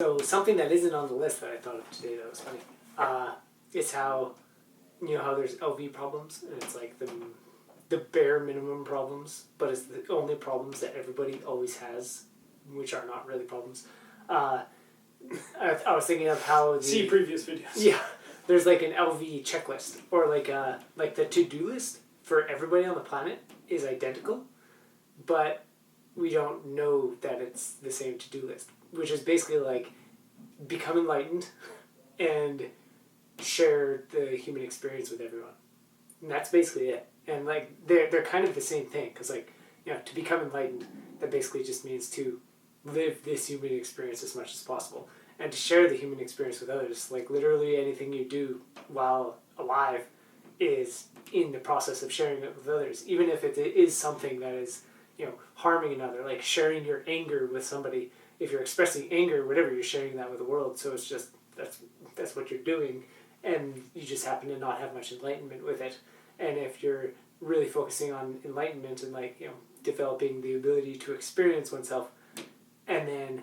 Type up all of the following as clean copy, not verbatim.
So something that isn't on the list that I thought of today that was funny is how, how there's LV problems, and it's like the bare minimum problems, but it's the only problems that everybody always has, which are not really problems. I was thinking of how see previous videos. Yeah, there's like an LV checklist, or like the to-do list for everybody on the planet is identical, but we don't know that it's the same to-do list, which is basically like become enlightened and share the human experience with everyone. And that's basically it. And like they're kind of the same thing, because like, to become enlightened, that basically just means to live this human experience as much as possible, and to share the human experience with others. Like literally anything you do while alive is in the process of sharing it with others, even if it is something that is harming another. Like sharing your anger with somebody, if you're expressing anger, whatever, you're sharing that with the world. So it's just that's what you're doing, and you just happen to not have much enlightenment with it. And if you're really focusing on enlightenment and developing the ability to experience oneself, and then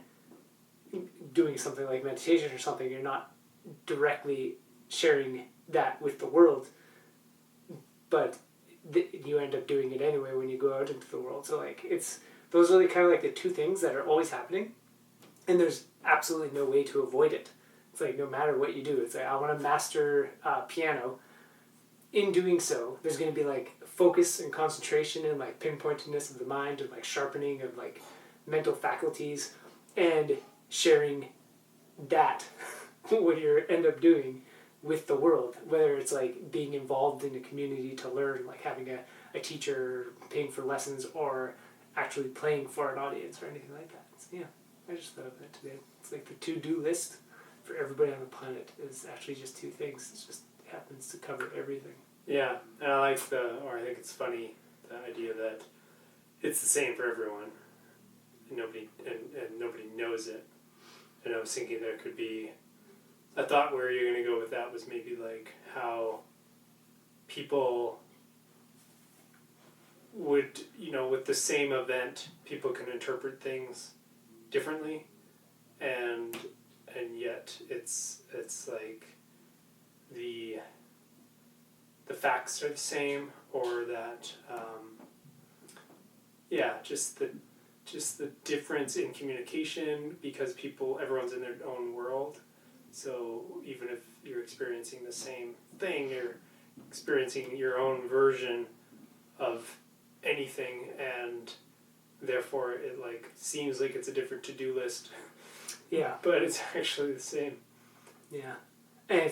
doing something like meditation or something, you're not directly sharing that with the world, but you end up doing it anyway when you go out into the world. So like those are kind of like the two things that are always happening, and there's absolutely no way to avoid it. It's like no matter what you do, it's like I want to master piano. In doing so, there's going to be like focus and concentration and like pinpointedness of the mind and like sharpening of like mental faculties, and sharing that what you end up doing with the world, whether it's like being involved in a community to learn, like having a teacher, paying for lessons, or actually playing for an audience or anything like that. So, yeah, I just thought of that today. It's like the to-do list for everybody on the planet is actually just two things. It just happens to cover everything. Yeah, and I like I think it's funny, the idea that it's the same for everyone, and nobody knows it. And I was thinking there could be a thought where you're going to go with that was maybe like how people would, with the same event, people can interpret things differently, and yet it's like the facts are the same, or that just the difference in communication, because everyone's in their own world. So even if you're experiencing the same thing, you're experiencing your own version of anything, and therefore it like seems like it's a different to-do list. Yeah. But it's actually the same. Yeah. And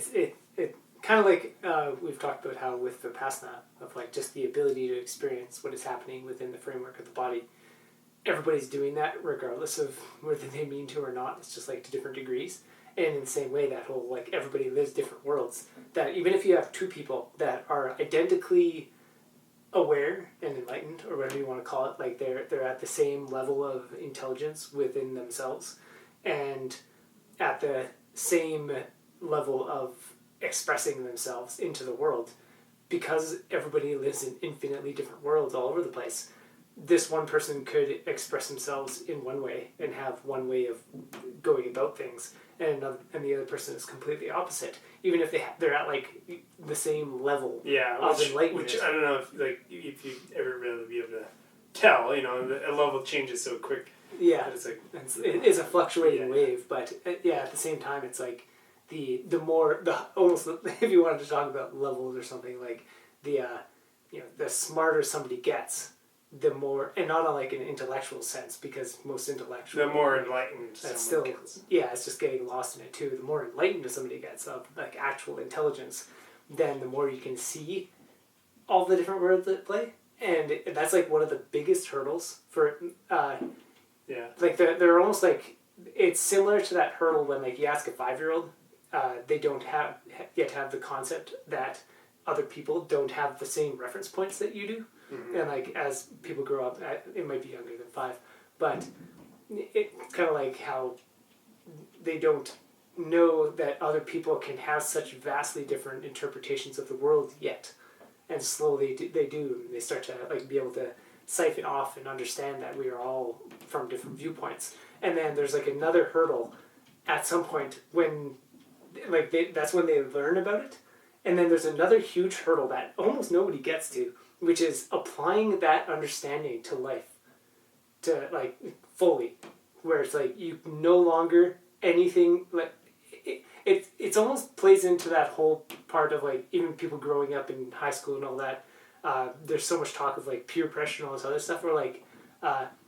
it kind of like we've talked about how with Vipassana, of like just the ability to experience what is happening within the framework of the body. Everybody's doing that regardless of whether they mean to or not. It's just like to different degrees. And in the same way, that whole like everybody lives different worlds. That even if you have two people that are identically aware and enlightened, or whatever you want to call it, like they're at the same level of intelligence within themselves, and at the same level of expressing themselves into the world, because everybody lives in infinitely different worlds all over the place. This one person could express themselves in one way and have one way of going about things, and the other person is completely opposite, even if they're at like the same level of enlightenment. Which I don't know if you ever really be able to tell, a level changes so quick. Yeah, it's like it's a fluctuating wave, but at the same time, it's like the almost, if you wanted to talk about levels or something, like the smarter somebody gets, the more, and not on like an intellectual sense, because most intellectual, the more enlightened that's still gets. Yeah, it's just getting lost in it too. The more enlightened somebody gets of like actual intelligence, then the more you can see all the different worlds at play, and that's like one of the biggest hurdles for like they're almost like, it's similar to that hurdle when like you ask a 5-year-old, they don't yet have the concept that other people don't have the same reference points that you do. Mm-hmm. And like as people grow up, it might be younger than 5, but it's kind of like how they don't know that other people can have such vastly different interpretations of the world yet, and slowly they do. They start to like be able to siphon off and understand that we are all from different viewpoints. And then there's like another hurdle at some point when, like, that's when they learn about it. And then there's another huge hurdle that almost nobody gets to, which is applying that understanding to life, to, like, fully, where it's like you no longer anything, like, it's almost plays into that whole part of, like, even people growing up in high school and all that. There's so much talk of, like, peer pressure and all this other stuff, where, like,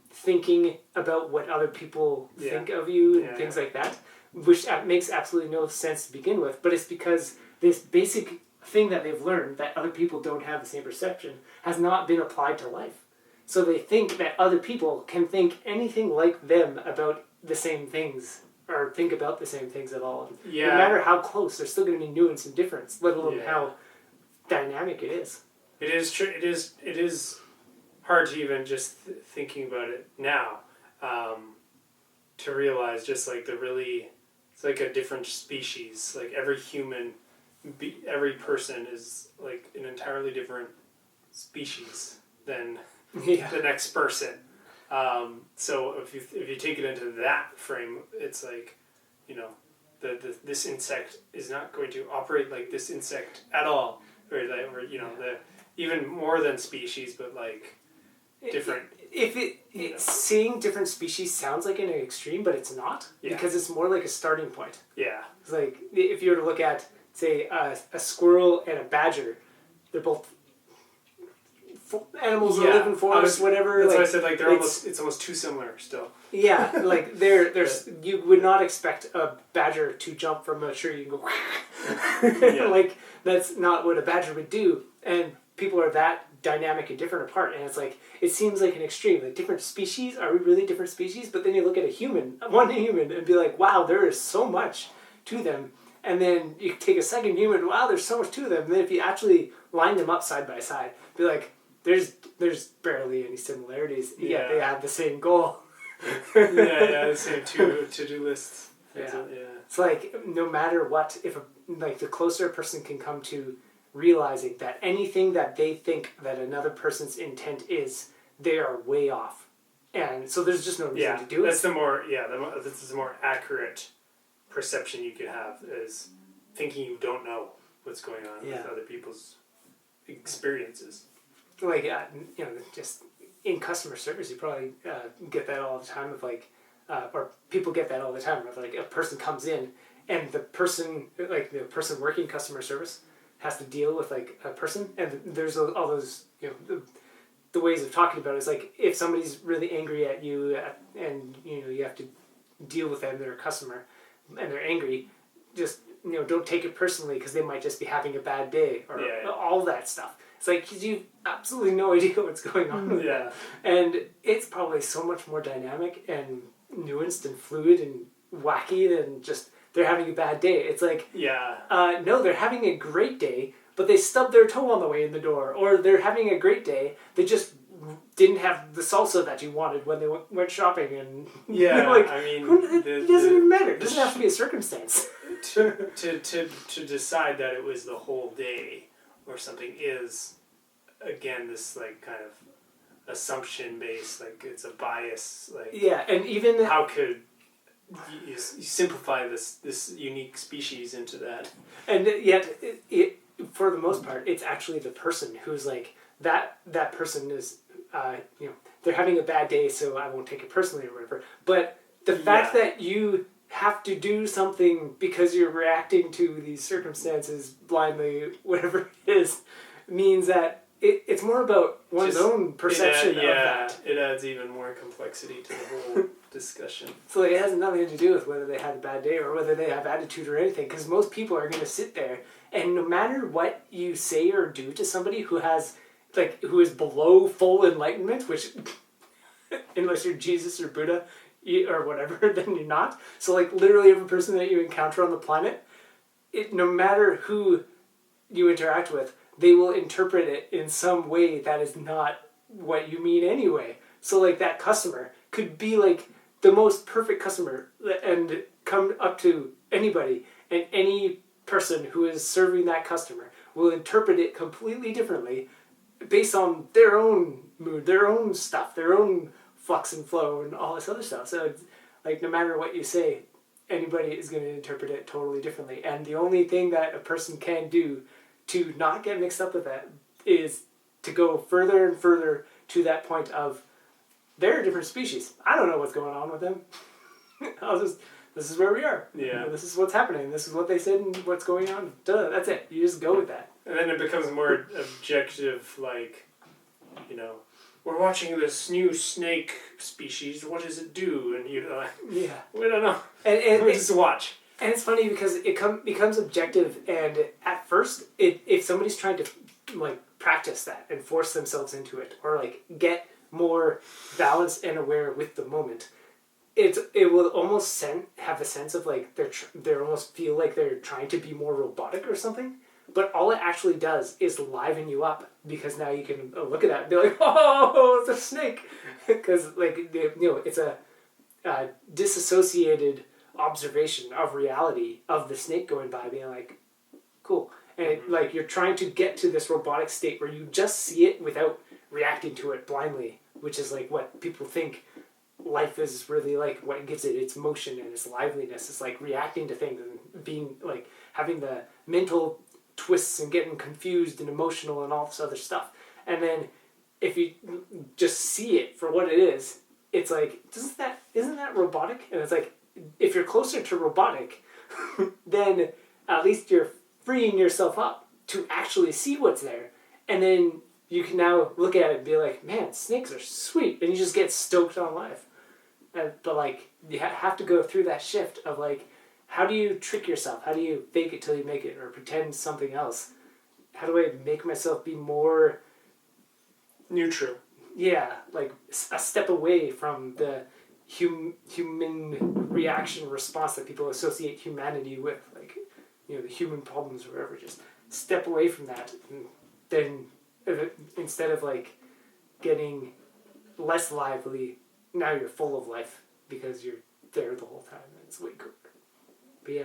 thinking about what other people think of you and things like that, which makes absolutely no sense to begin with, but it's because this basic thing that they've learned that other people don't have the same perception has not been applied to life. So they think that other people can think anything like them about the same things, or think about the same things at all. Yeah. No matter how close, there's still going to be nuance and difference, let alone how dynamic it is. It is true. It is hard to even just thinking about it now, to realize just like it's like a different species. Like every human, every person is like an entirely different species than the next person. So if you take it into that frame, it's like, you know, this insect is not going to operate like this insect at all, or you know, the even more than species, but like different. Seeing different species sounds like an extreme, but it's not, because it's more like a starting point. Yeah. It's like if you were to look at, say, a squirrel and a badger, they're both animals that live in forests, whatever. That's like, why I said like it's almost too similar still. Yeah, like there's you would not expect a badger to jump from a tree and go like that's not what a badger would do, and people are that dynamic and different apart, and it's like it seems like an extreme, like different species. Are we really different species? But then you look at one human and be like, wow, there is so much to them. And then you take a second human, wow, there's so much to them. And then if you actually line them up side by side, be like, there's barely any similarities, yet they have the same goal. the same to-do lists. It's like no matter what, if the closer a person can come to realizing that anything that they think that another person's intent is, they are way off, and so there's just no reason to do it. That's this is the more accurate perception you could have, is thinking you don't know what's going on with other people's experiences. Like just in customer service, you probably get that all the time. Of like, or people get that all the time. Of like a person comes in, and the person working customer service has to deal with like a person, and there's all those the ways of talking about it is like if somebody's really angry at you, and you have to deal with them, they're a customer, and they're angry, just don't take it personally because they might just be having a bad day, or all that stuff. It's like, because you have absolutely no idea what's going on with that. And it's probably so much more dynamic and nuanced and fluid and wacky than just they're having a bad day. It's like, no, they're having a great day, but they stubbed their toe on the way in the door. Or they're having a great day, they just didn't have the salsa that you wanted when they went shopping. And I mean, it doesn't even matter. It doesn't have to be a circumstance. to decide that it was the whole day or something is, again, this like kind of assumption based, like it's a bias, like and even how could you simplify this unique species into that? And yet it for the most part it's actually the person who's like that person is they're having a bad day, so I won't take it personally or whatever, but the fact that you have to do something because you're reacting to these circumstances blindly, whatever it is, means that it's more about one's own perception of that. It adds even more complexity to the whole discussion. So it has nothing to do with whether they had a bad day or whether they have attitude or anything, because most people are going to sit there, and no matter what you say or do to somebody who is below full enlightenment, which unless you're Jesus or Buddha or whatever, then you're not. So like literally every person that you encounter on the planet, no matter who you interact with, they will interpret it in some way that is not what you mean anyway. So like that customer could be like the most perfect customer and come up to anybody, and any person who is serving that customer will interpret it completely differently based on their own mood, their own stuff, their own flux and flow and all this other stuff. So it's like no matter what you say, anybody is going to interpret it totally differently. And the only thing that a person can do to not get mixed up with that is to go further and further to that point of they're a different species. I don't know what's going on with them. This is where we are. Yeah. This is what's happening. This is what they said and what's going on. Duh, that's it. You just go with that. And then it becomes more objective, like, you know, we're watching this new snake species. What does it do? And you know, Yeah. we don't know. And We just watch. And it's funny because it becomes objective, and at first, if somebody's trying to like practice that and force themselves into it, or like get more balanced and aware with the moment, it will almost have a sense of like they almost feel like they're trying to be more robotic or something. But all it actually does is liven you up, because now you can look at that and be like, oh, it's a snake, because like it's a disassociated observation of reality of the snake going by, being like, cool. And like you're trying to get to this robotic state where you just see it without reacting to it blindly, which is like what people think life is really like. What gives it its motion and its liveliness is like reacting to things and being like having the mental twists and getting confused and emotional and all this other stuff. And then if you just see it for what it is, it's like, isn't that robotic? And it's like, if you're closer to robotic, then at least you're freeing yourself up to actually see what's there. And then you can now look at it and be like, man, snakes are sweet. And you just get stoked on life. But like, you have to go through that shift of like, how do you trick yourself? How do you fake it till you make it, or pretend something else? How do I make myself be more neutral? Yeah, like a step away from the human reaction response that people associate humanity with, like, you know, the human problems or whatever. Just step away from that, and then instead of like getting less lively, now you're full of life because you're there the whole time, and it's way cooler. But yeah.